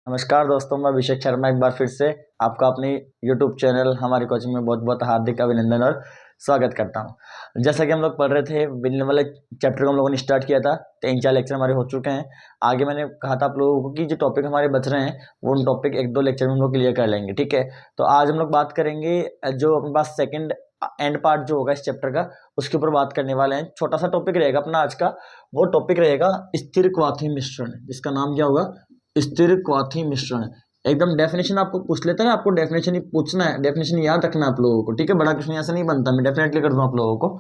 नमस्कार दोस्तों, मैं अभिषेक शर्मा एक बार फिर से आपका अपने YouTube चैनल हमारी कोचिंग में बहुत बहुत हार्दिक अभिनंदन और स्वागत करता हूं। जैसा कि हम लोग पढ़ रहे थे, विलियन वाले चैप्टर को हम लोगों ने स्टार्ट किया था। 3-4 लेक्चर हमारे हो चुके हैं। आगे मैंने कहा था आप लोगों को कि जो टॉपिक हमारे बच रहे हैं वो उन टॉपिक 1-2 लेक्चर में हम लोग क्लियर कर लेंगे, ठीक है। तो आज हम लोग बात करेंगे जो अपने पास सेकेंड एंड पार्ट जो होगा इस चैप्टर का, उसके ऊपर बात करने वाले हैं। छोटा सा टॉपिक रहेगा अपना आज का। वो टॉपिक रहेगा स्थिर क्वाथी मिश्रण, जिसका नाम क्या होगा, स्थिर क्वाथी मिश्रण। एकदम डेफिनेशन आपको पूछ लेते हैं, आपको डेफिनेशन ही पूछना है, डेफिनेशन याद रखना है आप लोगों को, ठीक है। बड़ा क्वेश्चन ऐसा नहीं बनता, मैं डेफिनेटली कर दूं आप लोगों को।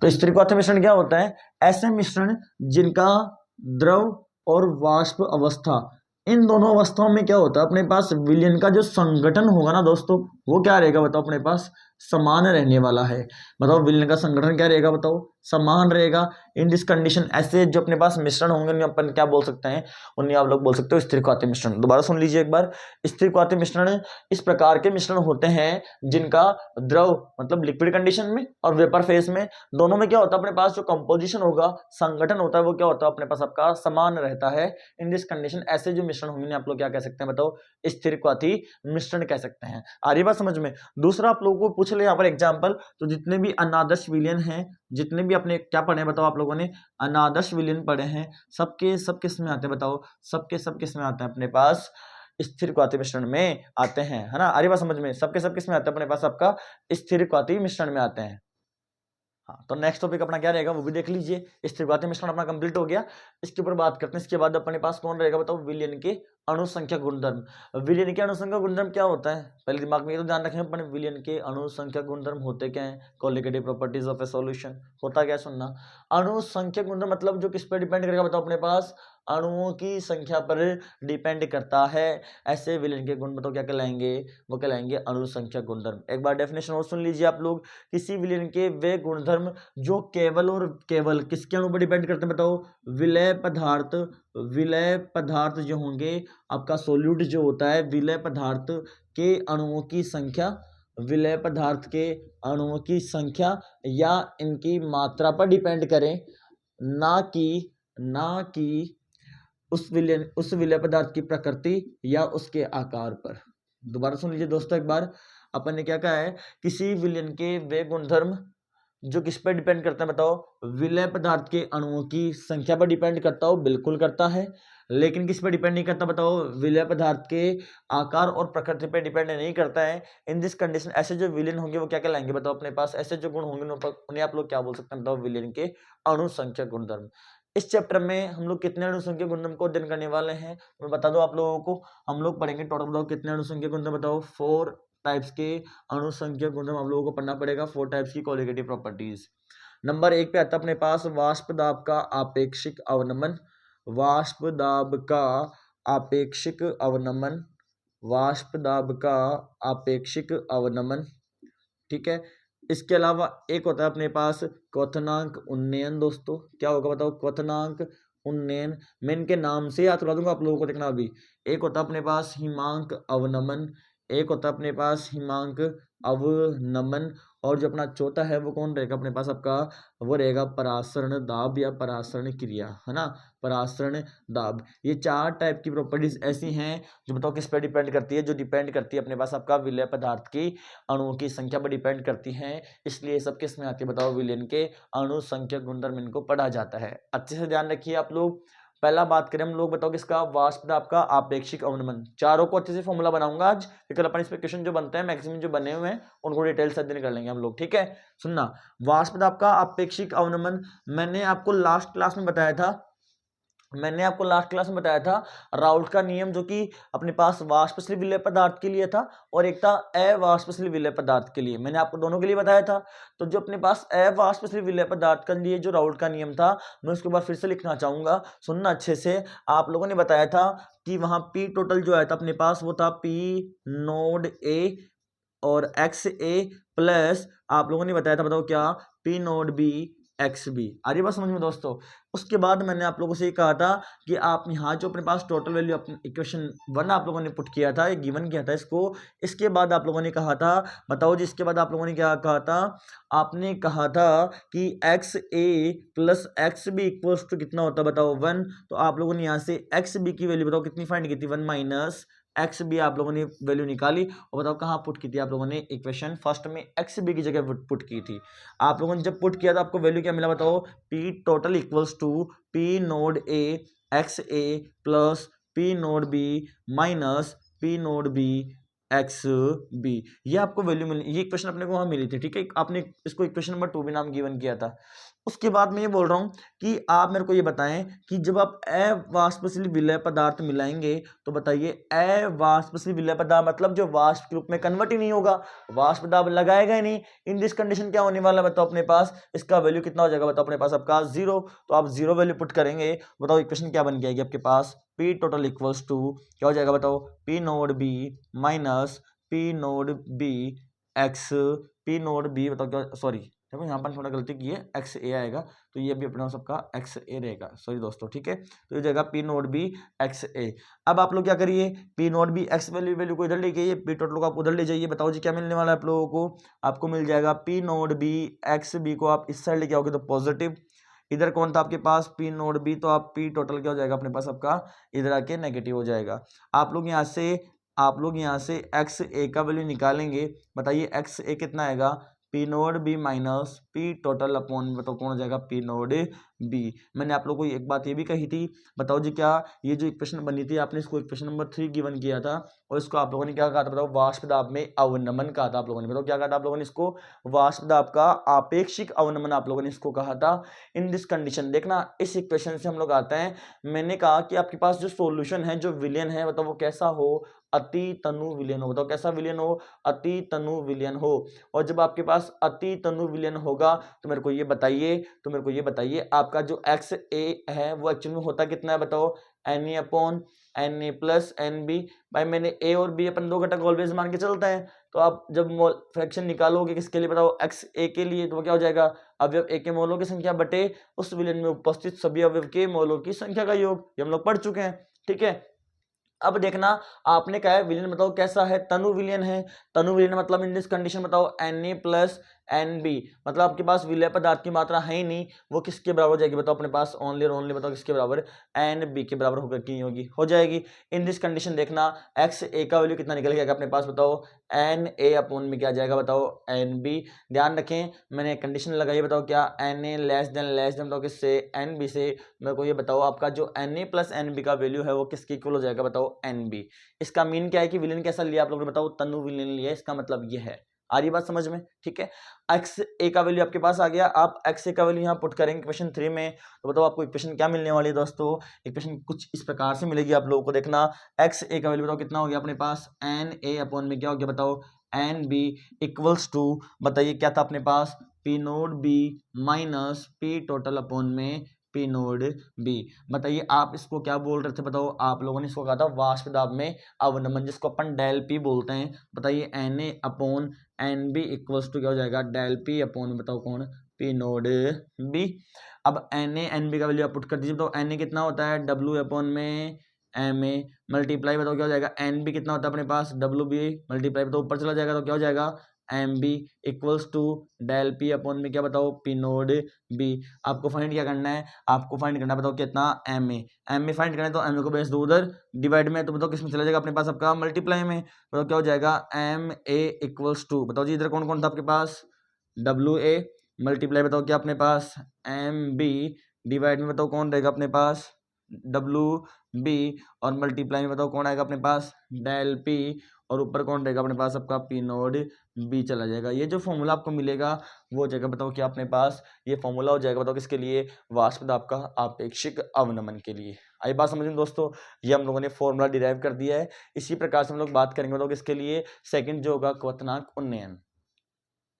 तो स्थिर क्वाथी मिश्रण क्या होता है? ऐसे मिश्रण जिनका द्रव और वाष्प अवस्था, इन दोनों अवस्थाओं में क्या होता है, अपने पास विलयन का जो संगठन होगा ना दोस्तों, वो क्या रहेगा बताओ, अपने पास समान रहने वाला है। बताओ विलयन का संगठन क्या रहेगा, बताओ समान रहेगा। इन दिस कंडीशन ऐसे जो अपने पास मिश्रण होंगे उन्हें अपन क्या बोल सकते हैं, उन्हें आप लोग बोल सकते हो स्थिर क्वाथी मिश्रण। दोबारा सुन लीजिए एक बार। स्थिर क्वाथी मिश्रण इस प्रकार के मिश्रण होते हैं जिनका द्रव मतलब लिक्विड कंडीशन में और वेपर फेज में, दोनों में क्या होता है, अपने पास जो कंपोजिशन होगा, संगठन होता है, वो क्या होता है, अपने पास आपका समान रहता है। इन दिस कंडीशन ऐसे जो मिश्रण होंगे आप लोग क्या कह सकते हैं, बताओ स्थिर क्वाथी मिश्रण कह सकते हैं। आ रही बात समझ में? दूसरा आप लोगों को पूछ ले यहाँ पर एग्जाम्पल, तो जितने भी अनादर्श विलयन हैं, जितने भी अपने क्या पढ़े हैं बताओ आप लोगों ने, अनादर्श विलयन पढ़े हैं, सबके सब किस में आते हैं बताओ, सबके सब किस में आते हैं अपने पास, स्थिर क्वाथी मिश्रण में आते हैं, है ना। आ रही बात समझ में? सबके सब किस में आते हैं अपने पास, आपका स्थिर क्वाथी मिश्रण में आते हैं। हाँ, तो नेक्स्ट टॉपिक अपना क्या रहेगा वो भी देख लीजिए। स्थिर क्वाथी मिश्रण अपना कंप्लीट हो गया, इसके ऊपर बात करते हैं। इसके बाद अपने पास कौन रहेगा बताओ, विलयन के अणुसंख्या गुणधर्म। विलयन के अणुसंख्या गुणधर्म क्या होता है, पहले दिमाग में ये तो ध्यान रखें अपन, विलयन के अणुसंख्या गुणधर्म होते क्या है, colligative properties of A solution. होता क्या, सुनना। अणुसंख्या गुणधर्म मतलब जो किस पे डिपेंड करेगा बताओ, अपने पास अणुओं की संख्या पर डिपेंड करता है। ऐसे विलयन के गुण बताओ क्या कहलाएंगे, वो कहलाएंगे अणुसंख्या गुणधर्म। एक बार डेफिनेशन और सुन लीजिए आप लोग। किसी विलयन के वे गुणधर्म जो केवल और केवल किसके अणु पर डिपेंड करते हैं बताओ, विलय पदार्थ। विलय पदार्थ जो होंगे, आपका सोल्यूट जो होता है, विलय पदार्थ के अणुओं की संख्या, विलय पदार्थ के अणुओं की संख्या या इनकी मात्रा पर डिपेंड करें, ना कि उस विलय पदार्थ की प्रकृति या उसके आकार पर। दोबारा सुन लीजिए दोस्तों एक बार। अपन ने क्या कहा है, किसी विलयन के वे गुणधर्म जो किस पर डिपेंड करता है बताओ, विलय पदार्थ के अणुओं की संख्या पर डिपेंड करता हो, बिल्कुल करता है। लेकिन किस पर डिपेंड नहीं करता बताओ, विलय पदार्थ के आकार और प्रकृति पर डिपेंड नहीं करता है। इन दिस कंडीशन ऐसे जो विलयन होंगे वो क्या कहलाएंगे बताओ, अपने पास ऐसे जो गुण होंगे उन्हें आप लोग क्या बोल सकते हैं बताओ, विलयन के अणुसंख्या गुणधर्म। इस चैप्टर में हम लोग कितने अणुसंख्या गुणधर्म को अध्ययन करने वाले हैं, मैं बता दो आप लोगों को। हम लोग पढ़ेंगे टोटल, बताओ कितने अणुसंख्या गुणधर्म बताओ, 4 टाइप्स के अणुसंख्या गुणधर्म आप लोगों को पढ़ना पड़ेगा, 4 टाइप्स की कोलिगेटिव प्रॉपर्टीज। नंबर 1 पे आता है अपने पास वाष्प दाब का आपेक्षिक अवनमन। वाष्प दाब का आपेक्षिक अवनमन, वाष्प दाब का आपेक्षिक अवनमन, ठीक है। इसके अलावा एक होता है अपने पास क्वथनांक उन्नयन। दोस्तों क्या होगा बताओ, क्वथनांक उन्नयन। मैं इनके नाम से याद करा दूंगा आप लोगों को, देखना अभी। एक होता है अपने पास हिमांक अवनमन, एक होता है अपने पास हिमांक अवनमन, और जो अपना चौथा है वो कौन रहेगा अपने पास आपका, वो रहेगा परासरण दाब या परासरण क्रिया, है ना, परासरण दाब। ये 4 टाइप की प्रॉपर्टीज ऐसी हैं जो बताओ किस पर डिपेंड करती है, जो डिपेंड करती है अपने पास आपका विलय पदार्थ की अणुओं की संख्या पर डिपेंड करती हैं। इसलिए सब किस में आती है बताओ, विलयन के अणु संख्या गुणधर्म इनको पढ़ा जाता है। अच्छे से ध्यान रखिए आप लोग। पहला बात करें हम लोग, बताओ किसका, वाष्प दाब का आपेक्षिक अवनमन। चारों को अच्छे से फॉर्मूला बनाऊंगा आज, फिर अपन इस पे क्वेश्चन जो बनते हैं मैक्सिमम जो बने हुए हैं उनको डिटेल से अध्ययन कर लेंगे हम लोग, ठीक है। सुनना, वाष्प दाब का आपेक्षिक अवनमन मैंने आपको लास्ट क्लास में बताया था, राउल्ट का नियम, जो कि अपने पास वाष्पशील विलय पदार्थ के लिए था और एक था अवाष्पशील विलय पदार्थ के लिए। मैंने आपको दोनों के लिए बताया था। तो जो अपने पास अवाष्पशील विलय पदार्थ के लिए जो राउल्ट का नियम था, मैं उसके बाद फिर से लिखना चाहूंगा, सुनना अच्छे से। आप लोगों ने बताया था कि वहां पी टोटल जो आया था अपने पास, वो था पी नोड ए और एक्स ए प्लस आप लोगों ने बताया था, बताओ क्या, P node B X B. आ रही बात समझ में दोस्तों। उसके बाद मैंने आप लोगों से ये कहा था कि आप यहाँ जो अपने पास टोटल वैल्यू इक्वेशन 1 आप लोगों ने पुट किया था, ये गिवन किया था इसको। इसके बाद आप लोगों ने कहा था, बताओ जी, इसके बाद आप लोगों ने क्या कहा था, आपने कहा था कि X A plus X B equals to कितना होता है बताओ 1। तो आप लोगों ने यहाँ से एक्स बी की वैल्यू बताओ कितनी फाइंड की थी, 1 माइनस एक्स बी आप लोगों ने वैल्यू निकाली। और बताओ कहाँ पुट की थी आप लोगों ने, इक्वेशन फर्स्ट में एक्स बी की जगह पुट की थी। आप लोगों ने जब पुट किया था आपको वैल्यू क्या मिला बताओ, P total equals to P nought A X A plus P node B minus P node B X B. ये आपको वैल्यू मिली, ये इक्वेशन अपने को वहां मिली थी, ठीक है। आपने इसको इक्वेशन नंबर 2 भी नाम गिवन किया था। उसके बाद मैं ये बोल रहा हूं कि आप मेरे को ये बताएं कि जब आप अवाष्पशील विलय पदार्थ मिलाएंगे तो बताइए अवाष्पशील विलय पदार्थ मतलब जो वाष्प के रूप में कन्वर्ट ही नहीं होगा, वाष्प दाब लगाएगा ही नहीं। इन दिस कंडीशन क्या होने वाला है बताओ अपने पास, इसका वैल्यू कितना हो जाएगा बताओ अपने पास आपका 0। तो आप 0 वैल्यू पुट करेंगे, बताओ इक्वेशन क्या बन जाएगी आपके पास, पी टोटल इक्वल्स टू क्या हो जाएगा बताओ, P node B minus P node B X P node B बताओ क्या, सॉरी देखो यहाँ पर थोड़ा गलती की है, एक्स ए आएगा तो ये भी अपना सबका एक्स ए रहेगा, सॉरी दोस्तों, ठीक है। तो ये जाएगा P nought B X A. अब आप लोग क्या करिए, P nought B X value को इधर ले जाइए, पी टोटल को आप उधर ले जाइए। बताओ जी क्या मिलने वाला है आप लोगों को, आपको मिल जाएगा P nought B X B को आप इस साइड लेके आओगे तो पॉजिटिव, इधर कौन था आपके पास पी नोट बी, तो आप पी टोटल क्या हो जाएगा अपने पास आपका इधर आके नेगेटिव हो जाएगा। आप लोग यहाँ से एक्स ए का वैल्यू निकालेंगे, बताइए एक्स ए कितना आएगा, P node B minus P total upon बताओ कौन हो जाएगा पी नोड बी। मैंने आप लोगों को एक बात ये भी कही थी, बताओ जी क्या, ये जो इक्वेशन बनी थी आपने इसको इक्वेशन नंबर 3 गिवन किया था और इसको आप लोगों ने क्या कहा था बताओ, वाष्प दाब में अवनमन कहा था आप लोगों ने। बताओ क्या कहा था आप लोगों ने इसको, वाष्प दाब का आपेक्षिक अवनमन आप लोगों ने इसको कहा था। इन दिस कंडीशन देखना, इस इक्वेशन से हम लोग आते हैं, मैंने कहा कि आपके पास जो सोल्यूशन है, जो विलयन है, बताओ वो कैसा हो, अति तनु विलयन हो। बताओ कैसा विलयन हो, अति तनु विलयन हो। और जब आपके पास अति तनु विलयन होगा तो मेरे को ये बताइए आपका जो एक्स ए है वो एक्चुअल में होता कितना है बताओ, N A upon N A plus N B. भाई मैंने ए और बी अपन दो घटक ऑलवेज मान के चलते हैं, तो आप जब मोल फ्रैक्शन निकालोगे किसके लिए बताओ, एक्स ए के लिए, तो वो क्या हो जाएगा, अवयव ए के मोलों की संख्या बटे उस विलयन में उपस्थित सभी अवयव के मोलों की संख्या का योग, ये हम लोग पढ़ चुके हैं, ठीक है। अब देखना, आपने कहा है विलयन बताओ कैसा है, तनु विलयन है। तनु विलयन मतलब इन दिस कंडीशन बताओ Na प्लस Nb, मतलब आपके पास विलय पदार्थ की मात्रा है ही नहीं, वो किसके बराबर हो जाएगी बताओ अपने पास, ओनली और ओनली बताओ किसके बराबर, Nb के बराबर होकर की होगी, हो जाएगी। इन दिस कंडीशन देखना एक्स ए का वैल्यू कितना निकल गया अपने पास बताओ, Na अपॉन में क्या जाएगा बताओ Nb। ध्यान रखें मैंने कंडीशन लगाई, बताओ क्या, Na लेस देन बताओ किससे, Nb से। मेरे को ये बताओ आपका जो Na प्लस Nb का वैल्यू है वो किसके इक्वल हो जाएगा बताओ, Nb। इसका मीन क्या है कि विलयन कैसा लिया आप लोगों ने बताओ, तनु विलयन लिया, इसका मतलब ये है। आ रही बात समझ में, ठीक है। एक्स ए का वैल्यू आपके पास आ गया, आप एक्स ए का वैल्यू यहाँ पुट करेंगे क्वेश्चन 3 में, तो बताओ आपको इक्वेशन क्या मिलने वाली है दोस्तों, इक्वेशन कुछ इस प्रकार से मिलेगी आप लोगों को। देखना एक्स ए का वैल्यू बताओ कितना हो गया अपने पास, एन ए अपॉन में क्या हो गया बताओ, एन बी इक्वल्स टू, बताइए क्या था अपने पास, P node B minus P total upon में पी नोड बी। बताइए आप इसको क्या बोल रहे थे बताओ, आप लोगों ने इसको कहा था वाष्प दाब में अवनमन, जिसको अपन डेल पी बोलते हैं। बताइए N A upon N B equals to क्या हो जाएगा, डेल पी अपॉन बताओ कौन, पी नोड बी। अब एन ए एन बी का वैल्यू आप पुट कर दीजिए, बताओ एन ए कितना होता है, डब्ल्यू अपॉन में एम ए मल्टीप्लाई बताओ क्या हो जाएगा, एन बी कितना होता है अपने पास, डब्ल्यू बी मल्टीप्लाई बताओ ऊपर चला जाएगा तो क्या हो जाएगा, M B equals to del P upon में क्या बताओ, पी नोड बी। आपको फाइंड क्या करना है, आपको फाइंड करना है बताओ कितना, एम ए फाइंड करना है, तो एम ए को बेस दो उधर डिवाइड में, तो बताओ किस में चला जाएगा अपने पास आपका, मल्टीप्लाई में। बताओ क्या हो जाएगा, एम ए इक्वल्स टू, बताओ जी इधर कौन कौन था आपके पास, डब्ल्यू ए मल्टीप्लाई बताओ क्या अपने पास, एम बी डिवाइड में बताओ कौन रहेगा अपने पास, डब्ल्यू बी, और मल्टीप्लाई में बताओ कौन आएगा अपने पास, डेल पी, और ऊपर कौन रहेगा अपने पास आपका पी नोड बी चला जाएगा। ये जो फॉर्मूला आपको मिलेगा वो जगह बताओ क्या अपने पास, ये फॉर्मूला हो जाएगा बताओ किसके लिए, वाष्प दाब का आपेक्षिक अवनमन के लिए। आई बात समझ में दोस्तों, ये हम लोगों ने फॉर्मूला डिराइव कर दिया है। इसी प्रकार से हम लोग बात करेंगे बताओ किसके लिए, सेकंड जो होगा क्वथनांक उन्नयन।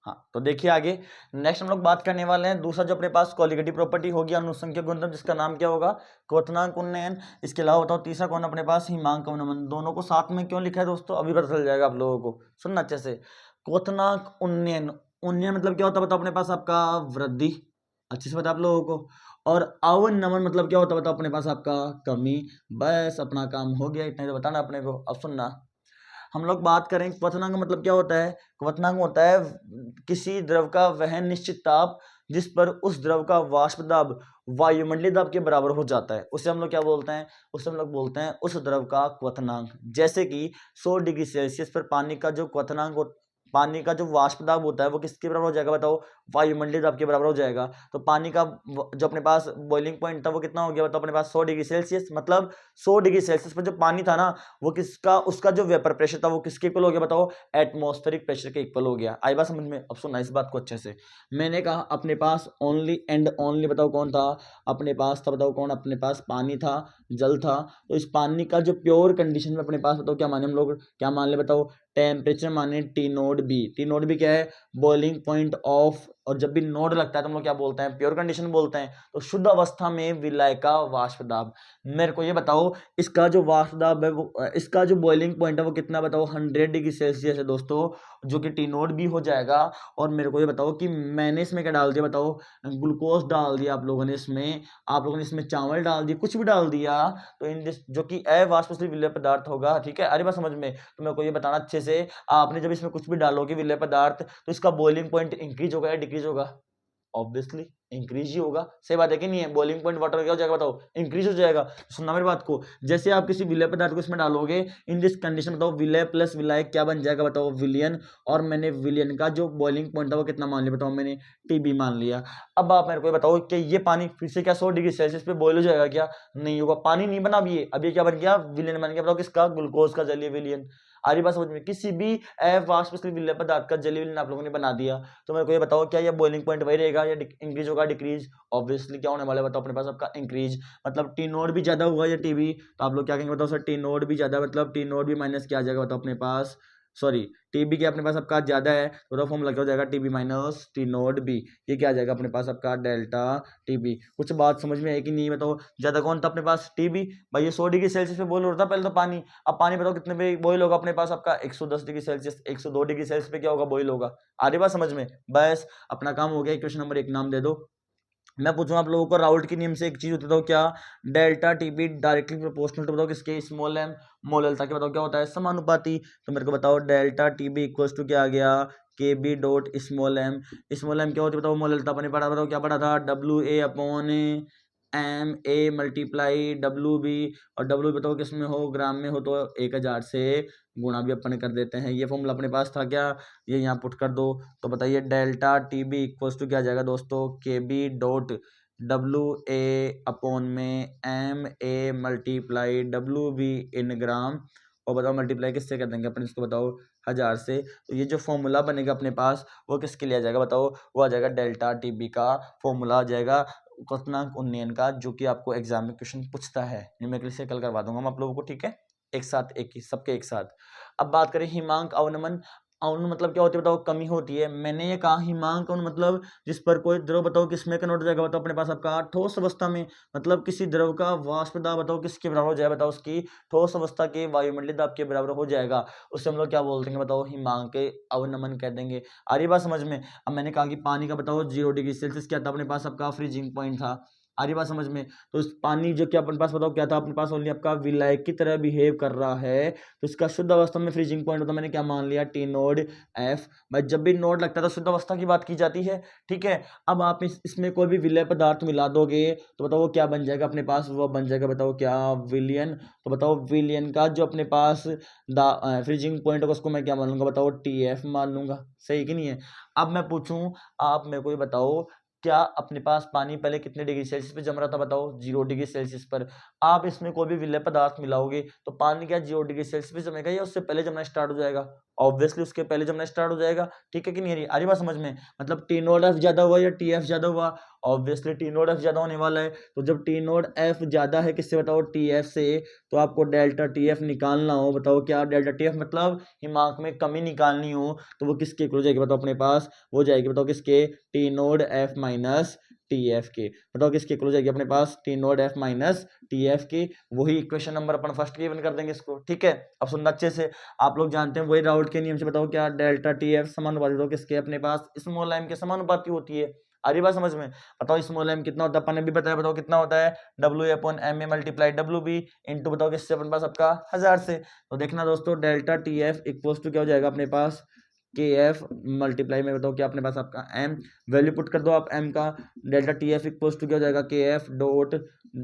हाँ तो देखिए आगे नेक्स्ट हम लोग बात करने वाले हैं दूसरा जो अपने पास कॉलिगेटिव प्रॉपर्टी होगी, अनुसंख्यक गुणधर्म, जिसका नाम क्या होगा, क्वथनांक उन्नयन। इसके अलावा बताओ तीसरा कौन अपने पास, हिमांक अवनमन। दोनों को साथ में क्यों लिखा है दोस्तों, अभी पता चल जाएगा आप लोगों को, सुनना अच्छे से। क्वथनांक उन्नयन, उन्नयन मतलब क्या होता है बताओ अपने पास आपका, वृद्धि, अच्छे से पता आप लोगों को। और अवनमन मतलब क्या होता है बताओ अपने पास आपका कमी। बस अपना काम हो गया, इतना ही तो बताना अपने को। अब सुनना, हम लोग बात करें क्वथनांक मतलब क्या होता है। क्वथनांक होता है किसी द्रव का वह निश्चित ताप जिस पर उस द्रव का वाष्प दाब वायुमंडलीय दाब के बराबर हो जाता है, उसे हम लोग क्या बोलते हैं, उसे हम लोग बोलते हैं उस द्रव का क्वथनांक। जैसे कि 100 डिग्री सेल्सियस पर पानी का जो क्वथनांक पानी का जो वाष्प दाब होता है वो किसके बराबर हो जाएगा बताओ, वायुमंडलीय दाब के बराबर हो जाएगा। तो पानी का जो अपने पास बॉइलिंग पॉइंट था वो कितना हो गया बताओ अपने पास 100 डिग्री सेल्सियस। मतलब 100 डिग्री सेल्सियस पर जो पानी था ना वो किसका, उसका जो वेपर प्रेशर था वो किसके इक्वल हो गया बताओ, एटमॉस्फेरिक प्रेशर के इक्वल हो गया। आई बात समझ में। अब सुनना इस बात को अच्छे से। मैंने कहा अपने पास ओनली एंड ओनली बताओ कौन था, अपने पास था बताओ कौन, अपने पास पानी था, जल था। तो इस पानी का जो प्योर कंडीशन में अपने पास बताओ क्या माने हम लोग, क्या मान ले बताओ, टेम्परेचर माने T nought B. T nought B क्या है, बॉइलिंग पॉइंट ऑफ, और जब भी नोड लगता है तो हम लोग क्या बोलते हैं, प्योर कंडीशन बोलते हैं। तो शुद्ध अवस्था में विलय का वाष्प दाब। मेरे को ये बताओ इसका जो वाष्प दाब है वो, इसका जो बॉइलिंग पॉइंट है वो कितना बताओ, 100 डिग्री सेल्सियस है दोस्तों, जो कि टी नोड बी हो जाएगा। और मेरे को ये बताओ कि मैंने इसमें क्या डाल दिया बताओ, ग्लूकोज डाल दिया आप लोगों ने इसमें, आप लोगों ने इसमें चावल डाल दिया, कुछ भी डाल दिया। तो इन दिस जो कि अवाष्पशील विलेय पदार्थ होगा, ठीक है, अरे बात समझ में। तो मेरे को ये बताना अच्छे से, आपने जब इसमें कुछ भी डालोगे विलेय पदार्थ तो इसका बॉइलिंग पॉइंट इंक्रीज होगा या डिक्रीज होगा, ऑब्वियसली इंक्रीज ही होगा। सही बात है कि नहीं है, बॉइलिंग पॉइंट वाटर क्या हो जाएगा बताओ, इंक्रीज हो जाएगा। सुनना मेरी बात को, जैसे आप किसी विलय पदार्थ को इसमें डालोगे, इन दिस कंडीशन बताओ विलय प्लस विलायक क्या बन जाएगा बताओ, विलियन। और मैंने विलियन का जो बॉइलिंग पॉइंट था वो कितना मान लिया बताओ, मैंने टीबी मान लिया। अब आप मेरे को बताओ कि ये पानी फिर से क्या 100 डिग्री सेल्सियस पे बॉइल हो जाएगा क्या, नहीं होगा, पानी नहीं बना अब ये क्या बन गया, विलियन बन गया। बताओ किसका, ग्लूकोज का जलीय विलियन। आ रही बात समझ में, किसी भी अवाष्पशील विलय पदार्थ का जलीय विलियन आप लोगों ने बना दिया। तो मेरे को ये बताओ क्या ये बॉइलिंग पॉइंट वही रहेगा या इंक्रीज होगा डिक्रीज, ऑब्वियसली क्या होने वाला है बताओ अपने पास आपका इंक्रीज। मतलब टी नोड भी ज्यादा हुआ या टीबी, तो आप लोग क्या कहेंगे बताओ सर, टी नोड भी ज्यादा, मतलब टी नोड भी माइनस क्या आ जाएगा बताओ अपने पास, सॉरी टीबी के अपने पास आपका ज्यादा है तो फॉर्मूला क्या हो जाएगा, TB minus T nought B. ये क्या आ जाएगा अपने पास आपका डेल्टा टीबी। कुछ बात समझ में है कि नहीं बताओ, ज्यादा कौन था अपने पास, टीबी। भाई ये 100 डिग्री सेल्सियस पे बॉईल हो रहा था पहले तो पानी, अब पानी बताओ कितने पे बॉईल होगा अपने पास आपका, 110 डिग्री सेल्सियस, 102 डिग्री सेल्सियस पे क्या होगा, बॉईल होगा। आ रही बात समझ में। बस अपना काम हो गया, क्वेश्चन नंबर 1 नाम दे दो। मैं पूछूं आप लोगों को, राउल्ट के नियम से एक चीज होती है क्या, delta TB directly proportional to बताओ किसके, स्मॉल एम मोलल, ताकि बताओ क्या होता है, समानुपाती। तो मेरे को बताओ डेल्टा टीबी इक्वल्स टू क्या आ गया, K B dot small M. Small M क्या होती है बताओ, मोललता अपने पढ़ा, बताओ क्या पढ़ा था, W A upon M A multiply W B. और डब्ल्यू बताओ किस में हो, ग्राम में हो, तो 1000 से गुणा भी अपन कर देते हैं। ये फॉर्मूला अपने पास था क्या, ये यहाँ पुट कर दो। तो बताइए delta T B equals to क्या आ जाएगा दोस्तों, K B dot W A upon में M A multiply W B in gram. और बताओ मल्टीप्लाई किससे कर देंगे अपन इसको, बताओ 1000 से। तो ये जो फॉर्मूला बनेगा अपने पास वो किसके लिए आ जाएगा बताओ, वो आ जाएगा डेल्टा टी बी का फॉर्मूला आ जाएगा क्वथनांक उन्नयन का, जो कि आपको एग्जाम में क्वेश्चन पूछता है। न्यूमेरिकल से कल करवा दूंगा हम आप लोगों को, ठीक है, एक साथ एक ही सबके एक साथ। अब बात करें हिमांक अवनमन। अवनमन मतलब क्या होती है बताओ, कमी होती है। मैंने ये कहा हिमांक अवनमन मतलब जिस पर कोई द्रव बताओ किसमें कन्वर्ट हो जाएगा, बताओ अपने पास आपका ठोस अवस्था में। मतलब किसी द्रव का वाष्प दाब बताओ किसके बराबर हो जाएगा, बताओ उसकी ठोस अवस्था के वायुमंडलीय दाब के बराबर हो जाएगा, उससे हम लोग क्या बोल देंगे बताओ, हिमांक अवनमन कह देंगे। आ रही बात समझ में। अब मैंने कहा कि पानी का बताओ 0 डिग्री सेल्सियस क्या था अपने पास आपका, फ्रीजिंग पॉइंट था। आ रही बात समझ में। तो इस पानी जो क्या अपने पास बताओ क्या था अपने पास, ओनली आपका विलायक की तरह बिहेव कर रहा है, तो इसका शुद्ध अवस्था में फ्रीजिंग पॉइंट होता, मैंने क्या मान लिया, टी नोड एफ। भाई जब भी नोड लगता है तो शुद्ध अवस्था की बात की जाती है, ठीक है। अब आप इसमें कोई भी विलय पदार्थ मिला दोगे तो बताओ वो क्या बन जाएगा अपने पास, वो बन जाएगा बताओ क्या, विलियन। तो बताओ विलियन का जो अपने पास फ्रीजिंग पॉइंट होगा उसको मैं क्या मान लूंगा बताओ, टी एफ मान लूंगा। सही कि नहीं है। अब मैं पूछूं, आप मेरे को ये बताओ, क्या अपने पास पानी पहले कितने डिग्री सेल्सियस पे जम रहा था बताओ, 0 डिग्री सेल्सियस पर। आप इसमें कोई भी विलय पदार्थ मिलाओगे तो पानी क्या 0 डिग्री सेल्सियस पे जमेगा या उससे पहले जमना स्टार्ट हो जाएगा, ऑब्वियसली उसके पहले जमना स्टार्ट हो जाएगा, ठीक है कि नहीं। आ रही बात समझ में। मतलब टी नोड एफ ज्यादा हुआ या टी एफ ज्यादा हुआ, ऑब्वियसली टी नोड एफ ज्यादा होने वाला है। तो जब टी नोड एफ ज्यादा है किससे बताओ, टी एफ से, तो आपको डेल्टा टी एफ निकालना हो, बताओ क्या डेल्टा टी एफ मतलब हिमांक में कमी निकालनी हो, तो वो किसके इक्वल हो जाएगी बताओ अपने पास, वो जाएगी बताओ किसके, T naught F minus T F के। बताओ किसके इक्वल हो जाएगी अपने पास, T naught F minus T F के। वही इक्वेशन नंबर अपन फर्स्ट गिवन कर देंगे इसको, ठीक है। अब सुनना अच्छे से, आप लोग जानते हैं वही राउल्ट के नियम से, बताओ क्या डेल्टा टी एफ समानुपाती हो किसके अपने पास, स्मॉल एम के समानुपाती होती है। आ रही बात समझ में? बताओ स्मॉल m कितना होता है, अपन ने भी बताया, बताओ कितना होता है, WA/MA मल्टीप्लाई WB इंटू बताओ किससे अपने पास आपका 1000 से। तो देखना दोस्तों डेल्टा TF इक्वल्स टू क्या हो जाएगा अपने पास, KF मल्टीप्लाई में बताओ क्या अपने पास आपका M, वैल्यू पुट कर दो आप M का, डेल्टा TF इक्वल्स टू क्या हो जाएगा KF डॉट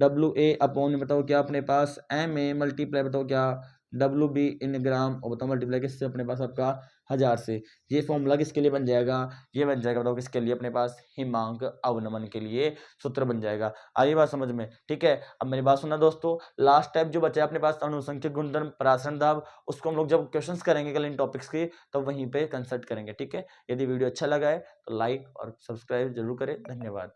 WA अपॉन बताओ क्या अपने पास MA मल्टीप्लाई बताओ क्या WB इन ग्राम, और बताओ मल्टीप्लाई किससे अपने पास आपका 1000 से। ये फॉर्मूला किसके लिए बन जाएगा, ये बन जाएगा बताओ किसके लिए अपने पास, हिमांक अवनमन के लिए सूत्र बन जाएगा। आई बात समझ में? ठीक है, अब मेरी बात सुनना दोस्तों, लास्ट टाइप जो बचा है अपने पास अनुसंख्यक गुणधर्म परासरण दाब, उसको हम लोग जब क्वेश्चंस करेंगे कल इन टॉपिक्स की तो वहीं पे कंसल्ट करेंगे। ठीक है, यदि वीडियो अच्छा लगा है तो लाइक और सब्सक्राइब जरूर करें। धन्यवाद।